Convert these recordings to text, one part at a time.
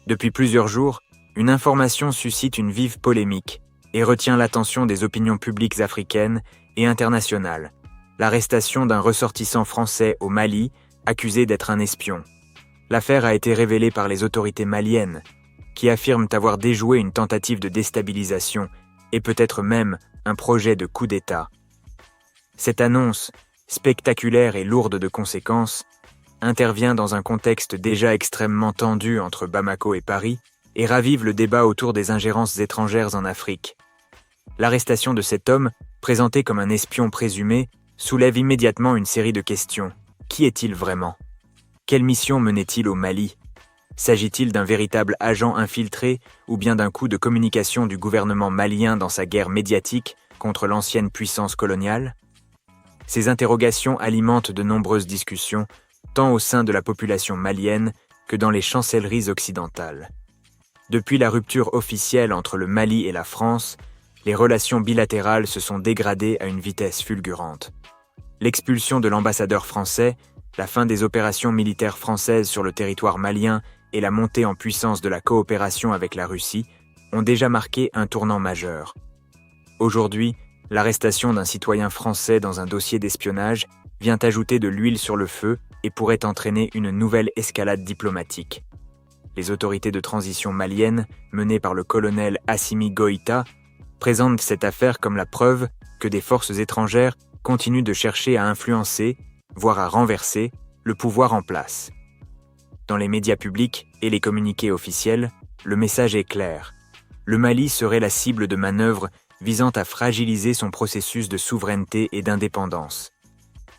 Depuis plusieurs jours, une information suscite une vive polémique et retient l'attention des opinions publiques africaines et internationales. L'arrestation d'un ressortissant français au Mali, accusé d'être un espion. L'affaire a été révélée par les autorités maliennes, qui affirment avoir déjoué une tentative de déstabilisation et peut-être même un projet de coup d'État. Cette annonce, spectaculaire et lourde de conséquences, intervient dans un contexte déjà extrêmement tendu entre Bamako et Paris et ravive le débat autour des ingérences étrangères en Afrique. L'arrestation de cet homme, présenté comme un espion présumé, soulève immédiatement une série de questions. Qui est-il vraiment? Quelle mission menait-il au Mali? S'agit-il d'un véritable agent infiltré ou bien d'un coup de communication du gouvernement malien dans sa guerre médiatique contre l'ancienne puissance coloniale? Ces interrogations alimentent de nombreuses discussions, tant au sein de la population malienne que dans les chancelleries occidentales. Depuis la rupture officielle entre le Mali et la France, les relations bilatérales se sont dégradées à une vitesse fulgurante. L'expulsion de l'ambassadeur français, la fin des opérations militaires françaises sur le territoire malien et la montée en puissance de la coopération avec la Russie ont déjà marqué un tournant majeur. Aujourd'hui, l'arrestation d'un citoyen français dans un dossier d'espionnage vient ajouter de l'huile sur le feu et pourrait entraîner une nouvelle escalade diplomatique. Les autorités de transition maliennes, menées par le colonel Assimi Goïta, présentent cette affaire comme la preuve que des forces étrangères continuent de chercher à influencer, voire à renverser, le pouvoir en place. Dans les médias publics et les communiqués officiels, le message est clair. Le Mali serait la cible de manœuvres visant à fragiliser son processus de souveraineté et d'indépendance.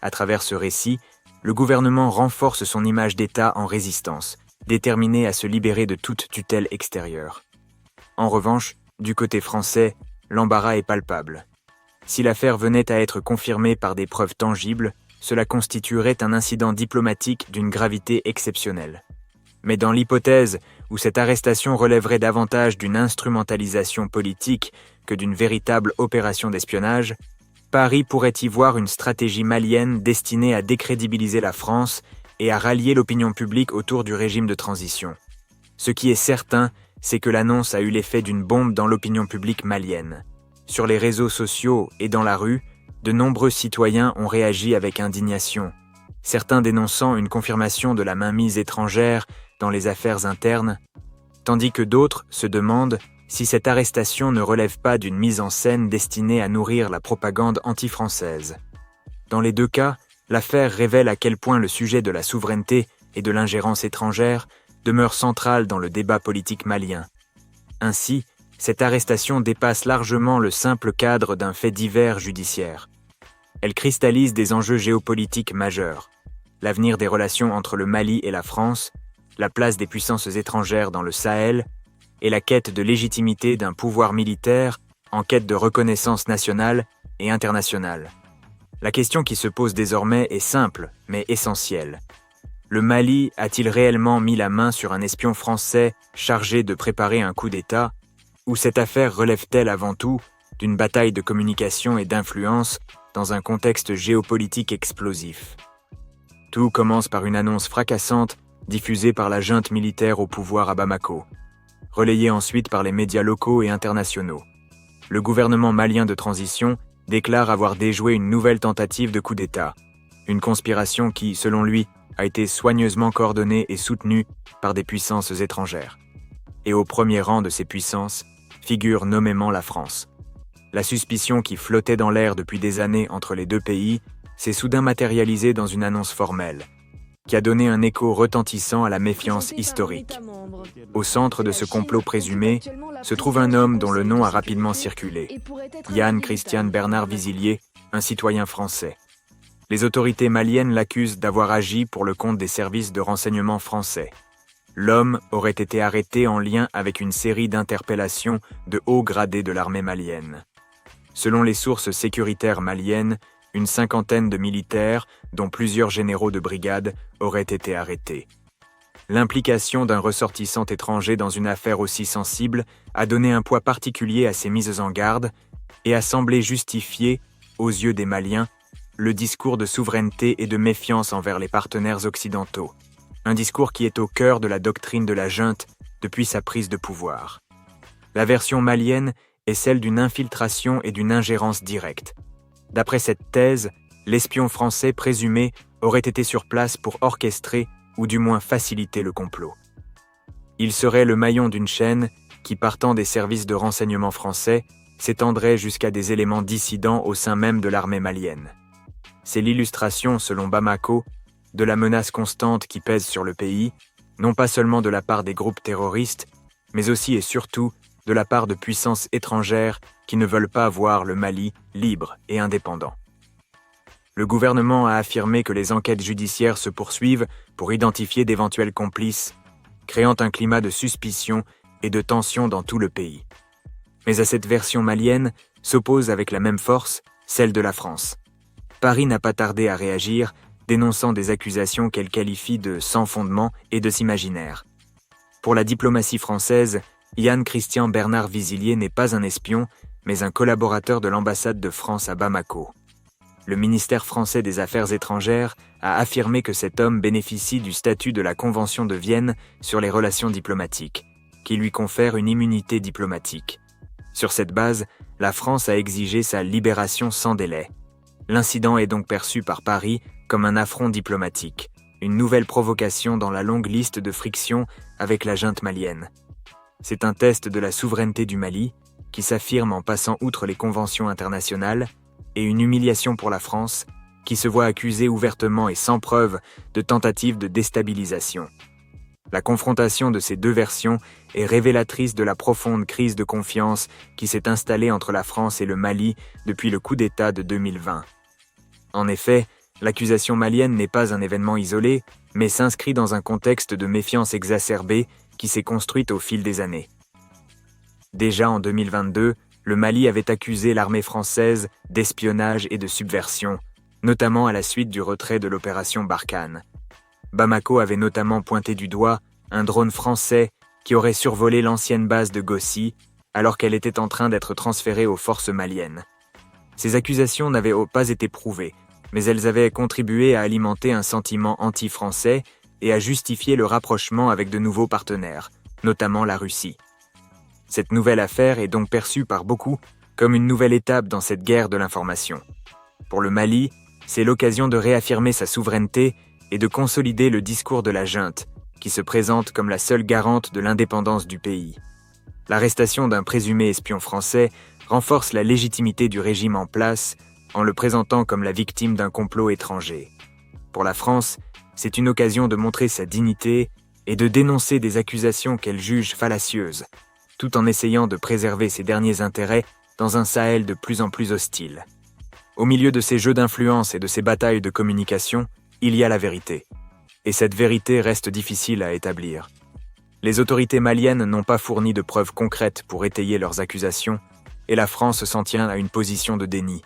À travers ce récit, le gouvernement renforce son image d'État en résistance, déterminé à se libérer de toute tutelle extérieure. En revanche, du côté français, l'embarras est palpable. Si l'affaire venait à être confirmée par des preuves tangibles, cela constituerait un incident diplomatique d'une gravité exceptionnelle. Mais dans l'hypothèse où cette arrestation relèverait davantage d'une instrumentalisation politique que d'une véritable opération d'espionnage, Paris pourrait y voir une stratégie malienne destinée à décrédibiliser la France et à rallier l'opinion publique autour du régime de transition. Ce qui est certain, c'est que l'annonce a eu l'effet d'une bombe dans l'opinion publique malienne. Sur les réseaux sociaux et dans la rue, de nombreux citoyens ont réagi avec indignation, certains dénonçant une confirmation de la mainmise étrangère dans les affaires internes, tandis que d'autres se demandent si cette arrestation ne relève pas d'une mise en scène destinée à nourrir la propagande anti-française. Dans les deux cas, l'affaire révèle à quel point le sujet de la souveraineté et de l'ingérence étrangère demeure central dans le débat politique malien. Ainsi, cette arrestation dépasse largement le simple cadre d'un fait divers judiciaire. Elle cristallise des enjeux géopolitiques majeurs, l'avenir des relations entre le Mali et la France, la place des puissances étrangères dans le Sahel et la quête de légitimité d'un pouvoir militaire en quête de reconnaissance nationale et internationale. La question qui se pose désormais est simple, mais essentielle. Le Mali a-t-il réellement mis la main sur un espion français chargé de préparer un coup d'État, ou cette affaire relève-t-elle avant tout d'une bataille de communication et d'influence dans un contexte géopolitique explosif? Tout commence par une annonce fracassante diffusée par la junte militaire au pouvoir à Bamako, relayée ensuite par les médias locaux et internationaux. Le gouvernement malien de transition déclare avoir déjoué une nouvelle tentative de coup d'État, une conspiration qui, selon lui, a été soigneusement coordonnée et soutenue par des puissances étrangères. Et au premier rang de ces puissances figure nommément la France. La suspicion qui flottait dans l'air depuis des années entre les deux pays s'est soudain matérialisée dans une annonce formelle, qui a donné un écho retentissant à la méfiance historique. Au centre de ce complot présumé se trouve un homme dont le nom a rapidement circulé, Yann Christian Bernard Visillier, un citoyen français. Les autorités maliennes l'accusent d'avoir agi pour le compte des services de renseignement français. L'homme aurait été arrêté en lien avec une série d'interpellations de hauts gradés de l'armée malienne. Selon les sources sécuritaires maliennes, une cinquantaine de militaires, dont plusieurs généraux de brigade, auraient été arrêtés. L'implication d'un ressortissant étranger dans une affaire aussi sensible a donné un poids particulier à ces mises en garde et a semblé justifier, aux yeux des Maliens, le discours de souveraineté et de méfiance envers les partenaires occidentaux. Un discours qui est au cœur de la doctrine de la junte depuis sa prise de pouvoir. La version malienne est celle d'une infiltration et d'une ingérence directe. D'après cette thèse, l'espion français présumé aurait été sur place pour orchestrer ou du moins faciliter le complot. Il serait le maillon d'une chaîne qui, partant des services de renseignement français, s'étendrait jusqu'à des éléments dissidents au sein même de l'armée malienne. C'est l'illustration, selon Bamako, de la menace constante qui pèse sur le pays, non pas seulement de la part des groupes terroristes, mais aussi et surtout de la part de puissances étrangères qui ne veulent pas voir le Mali libre et indépendant. Le gouvernement a affirmé que les enquêtes judiciaires se poursuivent pour identifier d'éventuels complices, créant un climat de suspicion et de tension dans tout le pays. Mais à cette version malienne s'oppose avec la même force celle de la France. Paris n'a pas tardé à réagir, dénonçant des accusations qu'elle qualifie de sans fondement et de s'imaginaire. Pour la diplomatie française, Yann Christian Bernard Visillier n'est pas un espion, mais un collaborateur de l'ambassade de France à Bamako. Le ministère français des Affaires étrangères a affirmé que cet homme bénéficie du statut de la Convention de Vienne sur les relations diplomatiques, qui lui confère une immunité diplomatique. Sur cette base, la France a exigé sa libération sans délai. L'incident est donc perçu par Paris comme un affront diplomatique, une nouvelle provocation dans la longue liste de frictions avec la junte malienne. C'est un test de la souveraineté du Mali, qui s'affirme en passant outre les conventions internationales, et une humiliation pour la France, qui se voit accusée ouvertement et sans preuve de tentatives de déstabilisation. La confrontation de ces deux versions est révélatrice de la profonde crise de confiance qui s'est installée entre la France et le Mali depuis le coup d'État de 2020. En effet, l'accusation malienne n'est pas un événement isolé, mais s'inscrit dans un contexte de méfiance exacerbée qui s'est construite au fil des années. Déjà en 2022, le Mali avait accusé l'armée française d'espionnage et de subversion, notamment à la suite du retrait de l'opération Barkhane. Bamako avait notamment pointé du doigt un drone français qui aurait survolé l'ancienne base de Gossi alors qu'elle était en train d'être transférée aux forces maliennes. Ces accusations n'avaient pas été prouvées, mais elles avaient contribué à alimenter un sentiment anti-français et à justifier le rapprochement avec de nouveaux partenaires, notamment la Russie. Cette nouvelle affaire est donc perçue par beaucoup comme une nouvelle étape dans cette guerre de l'information. Pour le Mali, c'est l'occasion de réaffirmer sa souveraineté et de consolider le discours de la junte, qui se présente comme la seule garante de l'indépendance du pays. L'arrestation d'un présumé espion français renforce la légitimité du régime en place en le présentant comme la victime d'un complot étranger. Pour la France, c'est une occasion de montrer sa dignité et de dénoncer des accusations qu'elle juge fallacieuses, tout en essayant de préserver ses derniers intérêts dans un Sahel de plus en plus hostile. Au milieu de ces jeux d'influence et de ces batailles de communication, il y a la vérité. Et cette vérité reste difficile à établir. Les autorités maliennes n'ont pas fourni de preuves concrètes pour étayer leurs accusations, et la France s'en tient à une position de déni.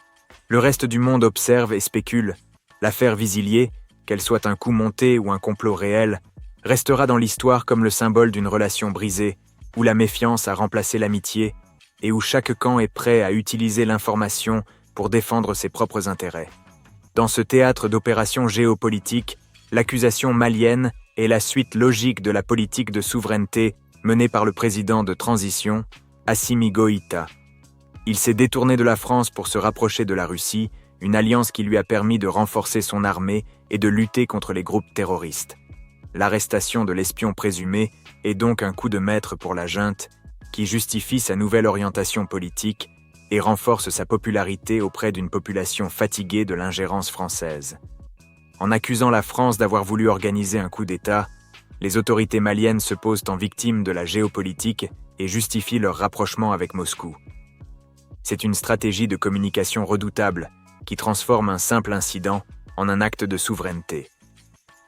Le reste du monde observe et spécule. L'affaire Visillier, qu'elle soit un coup monté ou un complot réel, restera dans l'histoire comme le symbole d'une relation brisée, où la méfiance a remplacé l'amitié, et où chaque camp est prêt à utiliser l'information pour défendre ses propres intérêts. Dans ce théâtre d'opérations géopolitiques, l'accusation malienne est la suite logique de la politique de souveraineté menée par le président de transition, Assimi Goïta. Il s'est détourné de la France pour se rapprocher de la Russie, une alliance qui lui a permis de renforcer son armée et de lutter contre les groupes terroristes. L'arrestation de l'espion présumé est donc un coup de maître pour la junte, qui justifie sa nouvelle orientation politique et renforce sa popularité auprès d'une population fatiguée de l'ingérence française. En accusant la France d'avoir voulu organiser un coup d'État, les autorités maliennes se posent en victimes de la géopolitique et justifient leur rapprochement avec Moscou. C'est une stratégie de communication redoutable qui transforme un simple incident en un acte de souveraineté.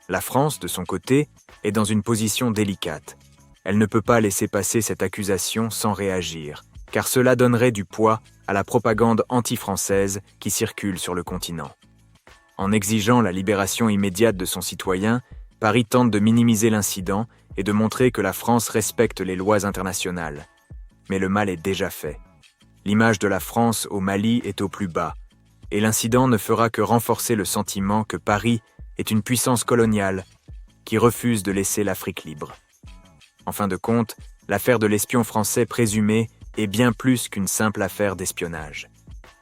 La France, de son côté, est dans une position délicate. Elle ne peut pas laisser passer cette accusation sans réagir, car cela donnerait du poids à la propagande anti-française qui circule sur le continent. En exigeant la libération immédiate de son citoyen, Paris tente de minimiser l'incident et de montrer que la France respecte les lois internationales. Mais le mal est déjà fait. L'image de la France au Mali est au plus bas, et l'incident ne fera que renforcer le sentiment que Paris est une puissance coloniale qui refuse de laisser l'Afrique libre. En fin de compte, l'affaire de l'espion français présumé est bien plus qu'une simple affaire d'espionnage.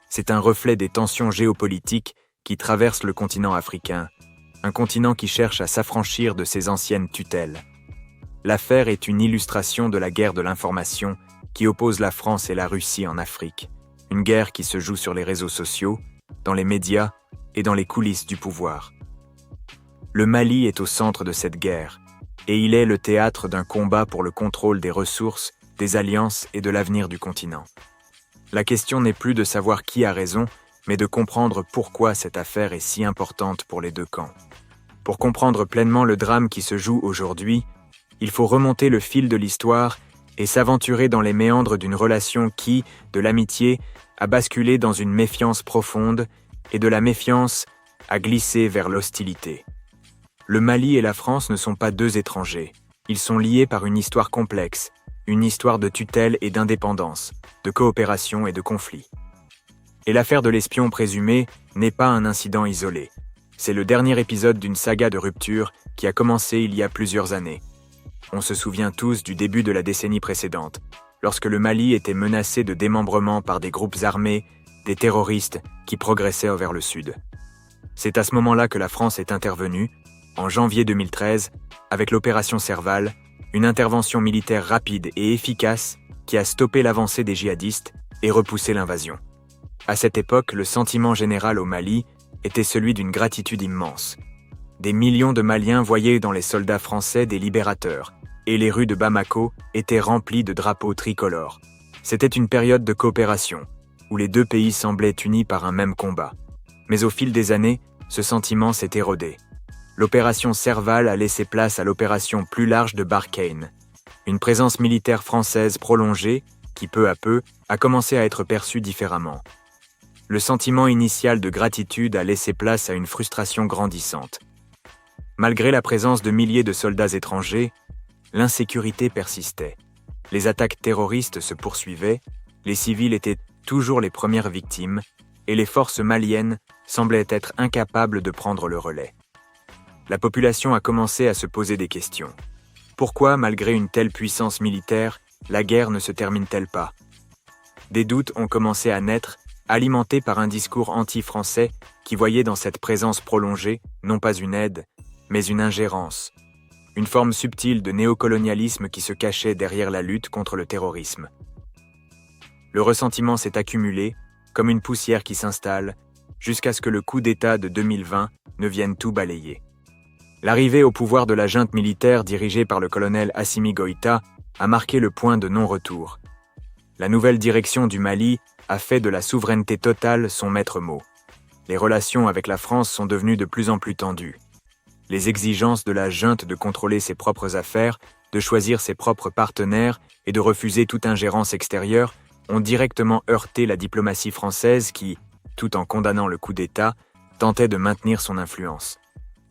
C'est un reflet des tensions géopolitiques qui traversent le continent africain, un continent qui cherche à s'affranchir de ses anciennes tutelles. L'affaire est une illustration de la guerre de l'information qui oppose la France et la Russie en Afrique, une guerre qui se joue sur les réseaux sociaux, dans les médias et dans les coulisses du pouvoir. Le Mali est au centre de cette guerre, et il est le théâtre d'un combat pour le contrôle des ressources, des alliances et de l'avenir du continent. La question n'est plus de savoir qui a raison, mais de comprendre pourquoi cette affaire est si importante pour les deux camps. Pour comprendre pleinement le drame qui se joue aujourd'hui, il faut remonter le fil de l'histoire et s'aventurer dans les méandres d'une relation qui, de l'amitié, a basculé dans une méfiance profonde et de la méfiance a glissé vers l'hostilité. Le Mali et la France ne sont pas deux étrangers. Ils sont liés par une histoire complexe, une histoire de tutelle et d'indépendance, de coopération et de conflit. Et l'affaire de l'espion présumé n'est pas un incident isolé. C'est le dernier épisode d'une saga de rupture qui a commencé il y a plusieurs années. On se souvient tous du début de la décennie précédente, lorsque le Mali était menacé de démembrement par des groupes armés, des terroristes qui progressaient vers le sud. C'est à ce moment-là que la France est intervenue, en janvier 2013, avec l'opération Serval, une intervention militaire rapide et efficace qui a stoppé l'avancée des djihadistes et repoussé l'invasion. À cette époque, le sentiment général au Mali était celui d'une gratitude immense. Des millions de Maliens voyaient dans les soldats français des libérateurs, et les rues de Bamako étaient remplies de drapeaux tricolores. C'était une période de coopération, où les deux pays semblaient unis par un même combat. Mais au fil des années, ce sentiment s'est érodé. L'opération Serval a laissé place à l'opération plus large de Barkhane, une présence militaire française prolongée qui, peu à peu, a commencé à être perçue différemment. Le sentiment initial de gratitude a laissé place à une frustration grandissante. Malgré la présence de milliers de soldats étrangers, l'insécurité persistait. Les attaques terroristes se poursuivaient, les civils étaient toujours les premières victimes, et les forces maliennes semblaient être incapables de prendre le relais. La population a commencé à se poser des questions. Pourquoi, malgré une telle puissance militaire, la guerre ne se termine-t-elle pas? Des doutes ont commencé à naître, alimentés par un discours anti-français qui voyait dans cette présence prolongée non pas une aide, mais une ingérence, une forme subtile de néocolonialisme qui se cachait derrière la lutte contre le terrorisme. Le ressentiment s'est accumulé, comme une poussière qui s'installe, jusqu'à ce que le coup d'État de 2020 ne vienne tout balayer. L'arrivée au pouvoir de la junte militaire dirigée par le colonel Assimi Goïta a marqué le point de non-retour. La nouvelle direction du Mali a fait de la souveraineté totale son maître mot. Les relations avec la France sont devenues de plus en plus tendues. Les exigences de la junte de contrôler ses propres affaires, de choisir ses propres partenaires et de refuser toute ingérence extérieure ont directement heurté la diplomatie française qui, tout en condamnant le coup d'État, tentait de maintenir son influence.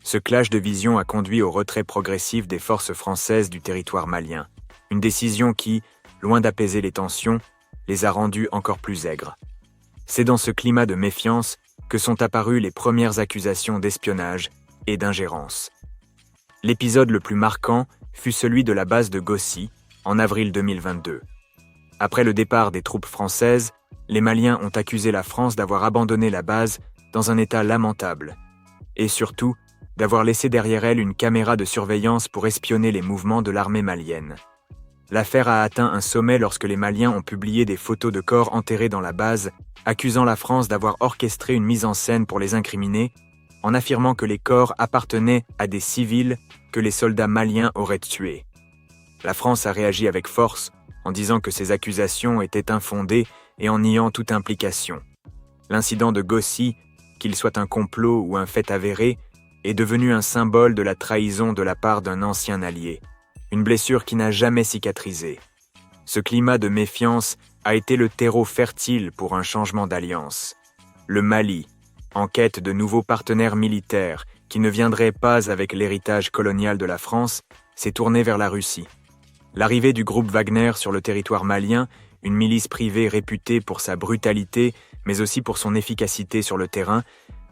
Ce clash de vision a conduit au retrait progressif des forces françaises du territoire malien, une décision qui, loin d'apaiser les tensions, les a rendues encore plus aigres. C'est dans ce climat de méfiance que sont apparues les premières accusations d'espionnage et d'ingérence. L'épisode le plus marquant fut celui de la base de Gossi, en avril 2022. Après le départ des troupes françaises, les Maliens ont accusé la France d'avoir abandonné la base dans un état lamentable, et surtout d'avoir laissé derrière elle une caméra de surveillance pour espionner les mouvements de l'armée malienne. L'affaire a atteint un sommet lorsque les Maliens ont publié des photos de corps enterrés dans la base, accusant la France d'avoir orchestré une mise en scène pour les incriminer, en affirmant que les corps appartenaient à des civils que les soldats maliens auraient tués. La France a réagi avec force, en disant que ces accusations étaient infondées et en niant toute implication. L'incident de Gossi, qu'il soit un complot ou un fait avéré, est devenu un symbole de la trahison de la part d'un ancien allié, une blessure qui n'a jamais cicatrisé. Ce climat de méfiance a été le terreau fertile pour un changement d'alliance. Le Mali, en quête de nouveaux partenaires militaires qui ne viendraient pas avec l'héritage colonial de la France, s'est tourné vers la Russie. L'arrivée du groupe Wagner sur le territoire malien, une milice privée réputée pour sa brutalité, mais aussi pour son efficacité sur le terrain,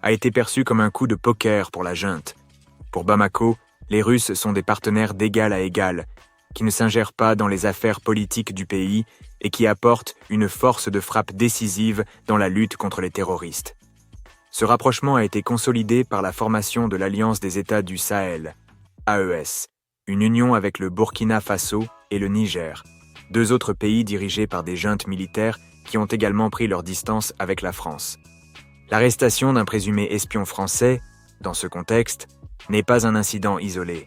a été perçue comme un coup de poker pour la junte. Pour Bamako, les Russes sont des partenaires d'égal à égal, qui ne s'ingère pas dans les affaires politiques du pays et qui apporte une force de frappe décisive dans la lutte contre les terroristes. Ce rapprochement a été consolidé par la formation de l'Alliance des États du Sahel, AES, une union avec le Burkina Faso et le Niger, deux autres pays dirigés par des juntes militaires qui ont également pris leur distance avec la France. L'arrestation d'un présumé espion français, dans ce contexte, n'est pas un incident isolé.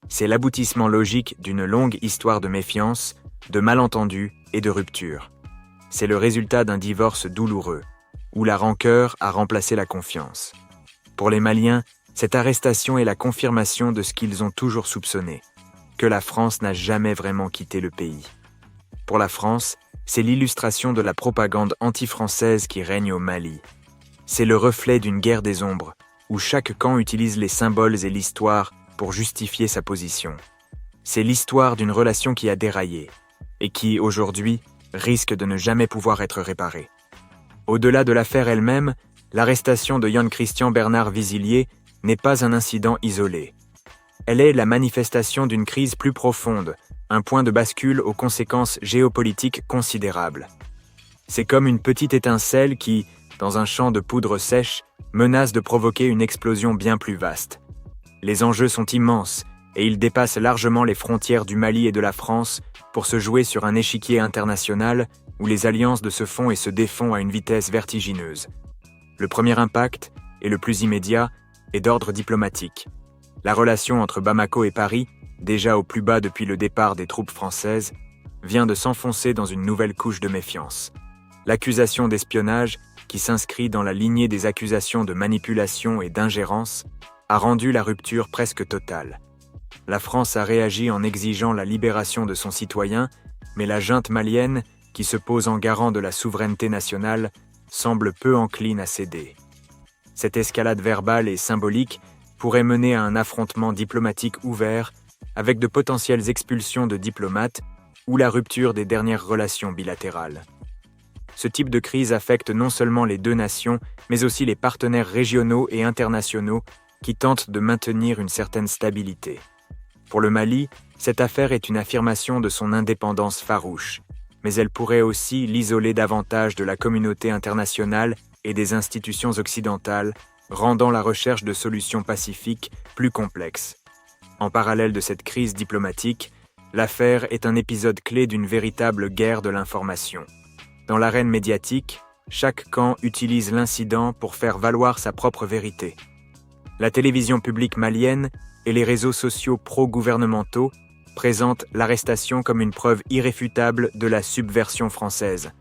C'est l'aboutissement logique d'une longue histoire de méfiance, de malentendus et de ruptures. C'est le résultat d'un divorce douloureux, où la rancœur a remplacé la confiance. Pour les Maliens, cette arrestation est la confirmation de ce qu'ils ont toujours soupçonné, que la France n'a jamais vraiment quitté le pays. Pour la France, c'est l'illustration de la propagande anti-française qui règne au Mali. C'est le reflet d'une guerre des ombres, où chaque camp utilise les symboles et l'histoire pour justifier sa position. C'est l'histoire d'une relation qui a déraillé, et qui, aujourd'hui, risque de ne jamais pouvoir être réparée. Au-delà de l'affaire elle-même, l'arrestation de Jan Christian Bernard Visillier n'est pas un incident isolé. Elle est la manifestation d'une crise plus profonde, un point de bascule aux conséquences géopolitiques considérables. C'est comme une petite étincelle qui, dans un champ de poudre sèche, menace de provoquer une explosion bien plus vaste. Les enjeux sont immenses, et ils dépassent largement les frontières du Mali et de la France pour se jouer sur un échiquier international où les alliances se font et se défont à une vitesse vertigineuse. Le premier impact, et le plus immédiat, est d'ordre diplomatique. La relation entre Bamako et Paris, déjà au plus bas depuis le départ des troupes françaises, vient de s'enfoncer dans une nouvelle couche de méfiance. L'accusation d'espionnage, qui s'inscrit dans la lignée des accusations de manipulation et d'ingérence, a rendu la rupture presque totale. La France a réagi en exigeant la libération de son citoyen, mais la junte malienne, qui se pose en garant de la souveraineté nationale, semble peu encline à céder. Cette escalade verbale et symbolique pourrait mener à un affrontement diplomatique ouvert, avec de potentielles expulsions de diplomates ou la rupture des dernières relations bilatérales. Ce type de crise affecte non seulement les deux nations, mais aussi les partenaires régionaux et internationaux qui tentent de maintenir une certaine stabilité. Pour le Mali, cette affaire est une affirmation de son indépendance farouche, mais elle pourrait aussi l'isoler davantage de la communauté internationale et des institutions occidentales, rendant la recherche de solutions pacifiques plus complexe. En parallèle de cette crise diplomatique, l'affaire est un épisode clé d'une véritable guerre de l'information. Dans l'arène médiatique, chaque camp utilise l'incident pour faire valoir sa propre vérité. La télévision publique malienne et les réseaux sociaux pro-gouvernementaux présentent l'arrestation comme une preuve irréfutable de la subversion française.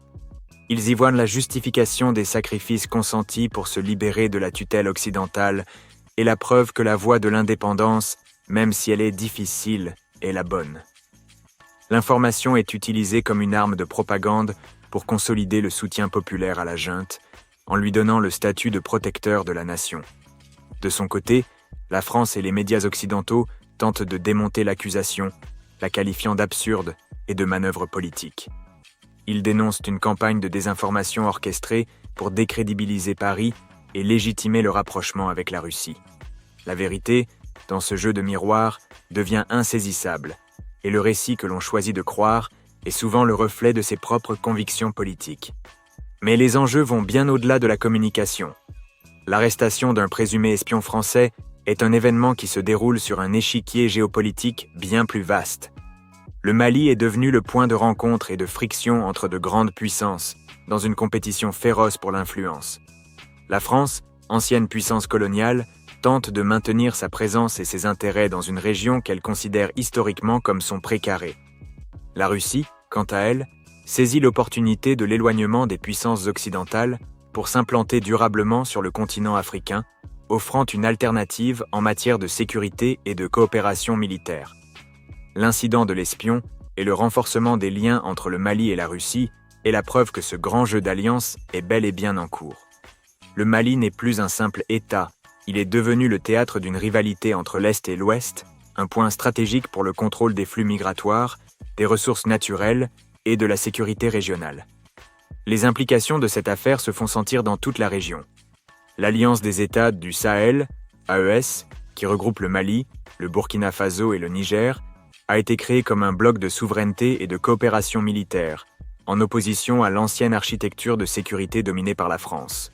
Ils y voient la justification des sacrifices consentis pour se libérer de la tutelle occidentale et la preuve que la voie de l'indépendance, même si elle est difficile, est la bonne. L'information est utilisée comme une arme de propagande pour consolider le soutien populaire à la junte, en lui donnant le statut de protecteur de la nation. De son côté, la France et les médias occidentaux tentent de démonter l'accusation, la qualifiant d'absurde et de manœuvre politique. Ils dénoncent une campagne de désinformation orchestrée pour décrédibiliser Paris et légitimer le rapprochement avec la Russie. La vérité, dans ce jeu de miroir, devient insaisissable, et le récit que l'on choisit de croire est souvent le reflet de ses propres convictions politiques. Mais les enjeux vont bien au-delà de la communication. L'arrestation d'un présumé espion français est un événement qui se déroule sur un échiquier géopolitique bien plus vaste. Le Mali est devenu le point de rencontre et de friction entre de grandes puissances, dans une compétition féroce pour l'influence. La France, ancienne puissance coloniale, tente de maintenir sa présence et ses intérêts dans une région qu'elle considère historiquement comme son précaré. La Russie, quant à elle, saisit l'opportunité de l'éloignement des puissances occidentales pour s'implanter durablement sur le continent africain, offrant une alternative en matière de sécurité et de coopération militaire. L'incident de l'espion et le renforcement des liens entre le Mali et la Russie est la preuve que ce grand jeu d'alliance est bel et bien en cours. Le Mali n'est plus un simple État, il est devenu le théâtre d'une rivalité entre l'Est et l'Ouest, un point stratégique pour le contrôle des flux migratoires, des ressources naturelles et de la sécurité régionale. Les implications de cette affaire se font sentir dans toute la région. L'Alliance des États du Sahel, AES, qui regroupe le Mali, le Burkina Faso et le Niger, a été créé comme un bloc de souveraineté et de coopération militaire, en opposition à l'ancienne architecture de sécurité dominée par la France.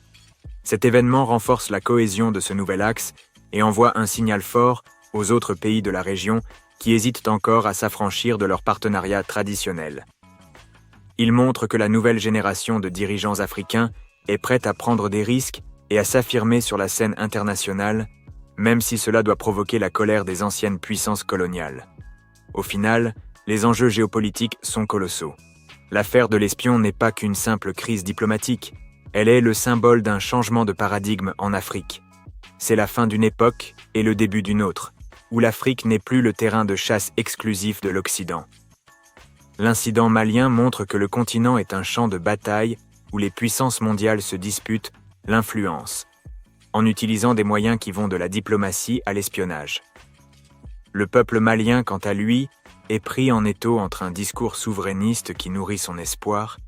Cet événement renforce la cohésion de ce nouvel axe et envoie un signal fort aux autres pays de la région qui hésitent encore à s'affranchir de leur partenariat traditionnel. Il montre que la nouvelle génération de dirigeants africains est prête à prendre des risques et à s'affirmer sur la scène internationale, même si cela doit provoquer la colère des anciennes puissances coloniales. Au final, les enjeux géopolitiques sont colossaux. L'affaire de l'espion n'est pas qu'une simple crise diplomatique, elle est le symbole d'un changement de paradigme en Afrique. C'est la fin d'une époque et le début d'une autre, où l'Afrique n'est plus le terrain de chasse exclusif de l'Occident. L'incident malien montre que le continent est un champ de bataille où les puissances mondiales se disputent l'influence, en utilisant des moyens qui vont de la diplomatie à l'espionnage. Le peuple malien, quant à lui, est pris en étau entre un discours souverainiste qui nourrit son espoir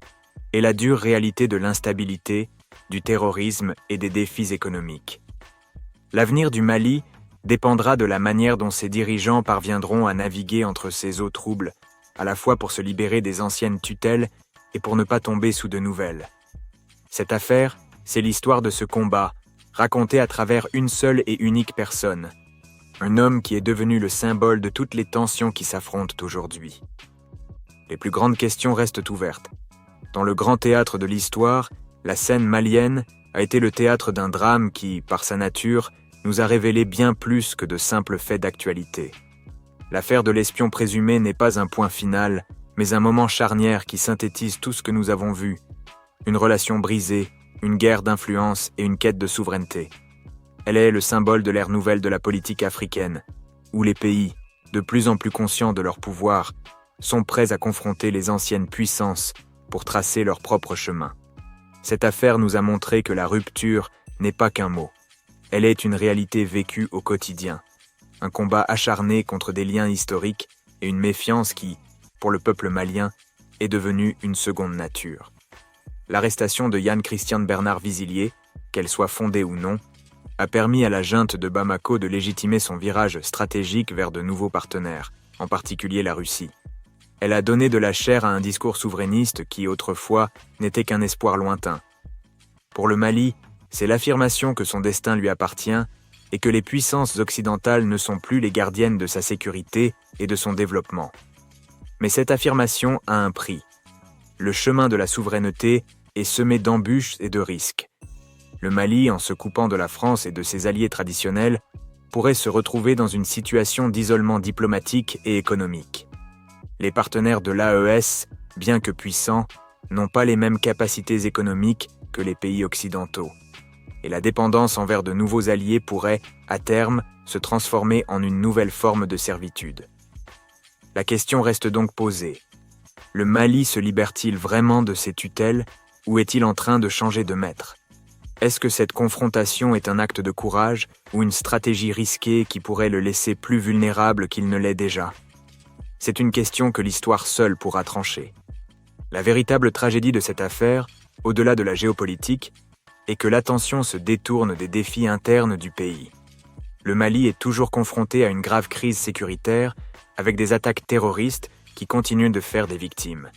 et la dure réalité de l'instabilité, du terrorisme et des défis économiques. L'avenir du Mali dépendra de la manière dont ses dirigeants parviendront à naviguer entre ces eaux troubles, à la fois pour se libérer des anciennes tutelles et pour ne pas tomber sous de nouvelles. Cette affaire, c'est l'histoire de ce combat, racontée à travers une seule et unique personne. Un homme qui est devenu le symbole de toutes les tensions qui s'affrontent aujourd'hui. Les plus grandes questions restent ouvertes. Dans le grand théâtre de l'histoire, la scène malienne a été le théâtre d'un drame qui, par sa nature, nous a révélé bien plus que de simples faits d'actualité. L'affaire de l'espion présumé n'est pas un point final, mais un moment charnière qui synthétise tout ce que nous avons vu. Une relation brisée, une guerre d'influence et une quête de souveraineté. Elle est le symbole de l'ère nouvelle de la politique africaine, où les pays, de plus en plus conscients de leur pouvoir, sont prêts à confronter les anciennes puissances pour tracer leur propre chemin. Cette affaire nous a montré que la rupture n'est pas qu'un mot. Elle est une réalité vécue au quotidien. Un combat acharné contre des liens historiques et une méfiance qui, pour le peuple malien, est devenue une seconde nature. L'arrestation de Yann Christian Bernard Vizilier, qu'elle soit fondée ou non, a permis à la junte de Bamako de légitimer son virage stratégique vers de nouveaux partenaires, en particulier la Russie. Elle a donné de la chair à un discours souverainiste qui, autrefois, n'était qu'un espoir lointain. Pour le Mali, c'est l'affirmation que son destin lui appartient et que les puissances occidentales ne sont plus les gardiennes de sa sécurité et de son développement. Mais cette affirmation a un prix. Le chemin de la souveraineté est semé d'embûches et de risques. Le Mali, en se coupant de la France et de ses alliés traditionnels, pourrait se retrouver dans une situation d'isolement diplomatique et économique. Les partenaires de l'AES, bien que puissants, n'ont pas les mêmes capacités économiques que les pays occidentaux. Et la dépendance envers de nouveaux alliés pourrait, à terme, se transformer en une nouvelle forme de servitude. La question reste donc posée. Le Mali se libère-t-il vraiment de ses tutelles ou est-il en train de changer de maître ? Est-ce que cette confrontation est un acte de courage ou une stratégie risquée qui pourrait le laisser plus vulnérable qu'il ne l'est déjà ? C'est une question que l'histoire seule pourra trancher. La véritable tragédie de cette affaire, au-delà de la géopolitique, est que l'attention se détourne des défis internes du pays. Le Mali est toujours confronté à une grave crise sécuritaire, avec des attaques terroristes qui continuent de faire des victimes.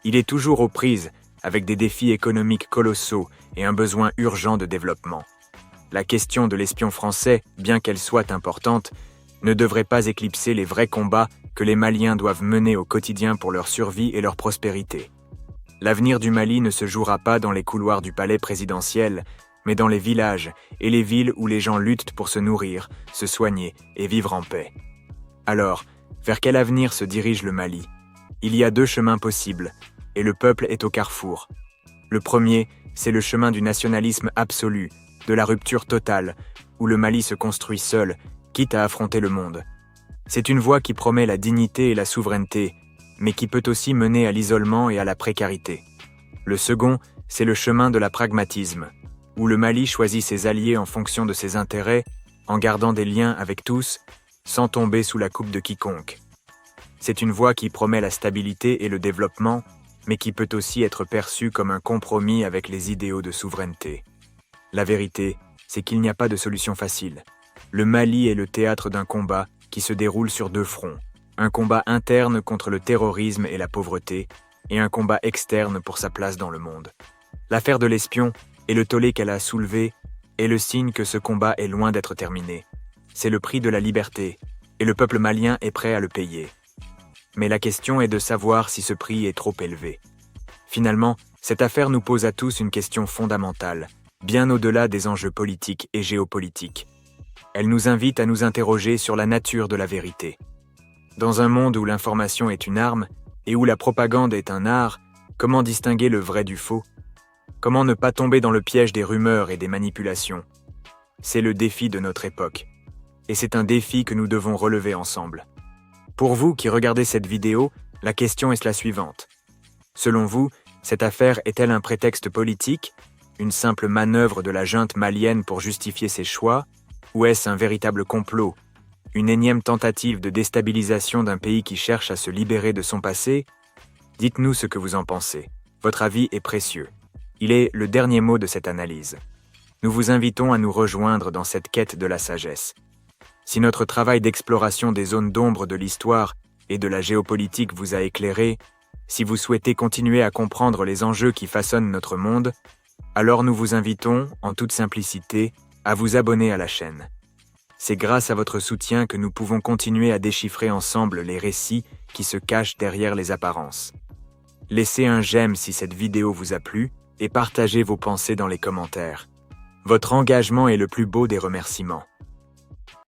Il est toujours aux prises avec des défis économiques colossaux et un besoin urgent de développement. La question de l'espion français, bien qu'elle soit importante, ne devrait pas éclipser les vrais combats que les Maliens doivent mener au quotidien pour leur survie et leur prospérité. L'avenir du Mali ne se jouera pas dans les couloirs du palais présidentiel, mais dans les villages et les villes où les gens luttent pour se nourrir, se soigner et vivre en paix. Alors, vers quel avenir se dirige le Mali ? Il y a 2 chemins possibles, et le peuple est au carrefour. Le premier, c'est le chemin du nationalisme absolu, de la rupture totale, où le Mali se construit seul, quitte à affronter le monde. C'est une voie qui promet la dignité et la souveraineté, mais qui peut aussi mener à l'isolement et à la précarité. Le second, c'est le chemin de la pragmatisme, où le Mali choisit ses alliés en fonction de ses intérêts, en gardant des liens avec tous, sans tomber sous la coupe de quiconque. C'est une voie qui promet la stabilité et le développement, mais qui peut aussi être perçue comme un compromis avec les idéaux de souveraineté. La vérité, c'est qu'il n'y a pas de solution facile. Le Mali est le théâtre d'un combat qui se déroule sur 2 fronts, Un combat interne contre le terrorisme et la pauvreté, et un combat externe pour sa place dans le monde. L'affaire de l'espion et le tollé qu'elle a soulevé est le signe que ce combat est loin d'être terminé. C'est le prix de la liberté, et le peuple malien est prêt à le payer. Mais la question est de savoir si ce prix est trop élevé. Finalement, cette affaire nous pose à tous une question fondamentale, bien au-delà des enjeux politiques et géopolitiques. Elle nous invite à nous interroger sur la nature de la vérité. Dans un monde où l'information est une arme et où la propagande est un art, comment distinguer le vrai du faux? Comment ne pas tomber dans le piège des rumeurs et des manipulations? C'est le défi de notre époque. Et c'est un défi que nous devons relever ensemble. Pour vous qui regardez cette vidéo, la question est la suivante. Selon vous, cette affaire est-elle un prétexte politique, une simple manœuvre de la junte malienne pour justifier ses choix, ou est-ce un véritable complot, une énième tentative de déstabilisation d'un pays qui cherche à se libérer de son passé? Dites-nous ce que vous en pensez. Votre avis est précieux. Il est le dernier mot de cette analyse. Nous vous invitons à nous rejoindre dans cette quête de la sagesse. Si notre travail d'exploration des zones d'ombre de l'histoire et de la géopolitique vous a éclairé, si vous souhaitez continuer à comprendre les enjeux qui façonnent notre monde, alors nous vous invitons, en toute simplicité, à vous abonner à la chaîne. C'est grâce à votre soutien que nous pouvons continuer à déchiffrer ensemble les récits qui se cachent derrière les apparences. Laissez un j'aime si cette vidéo vous a plu et partagez vos pensées dans les commentaires. Votre engagement est le plus beau des remerciements.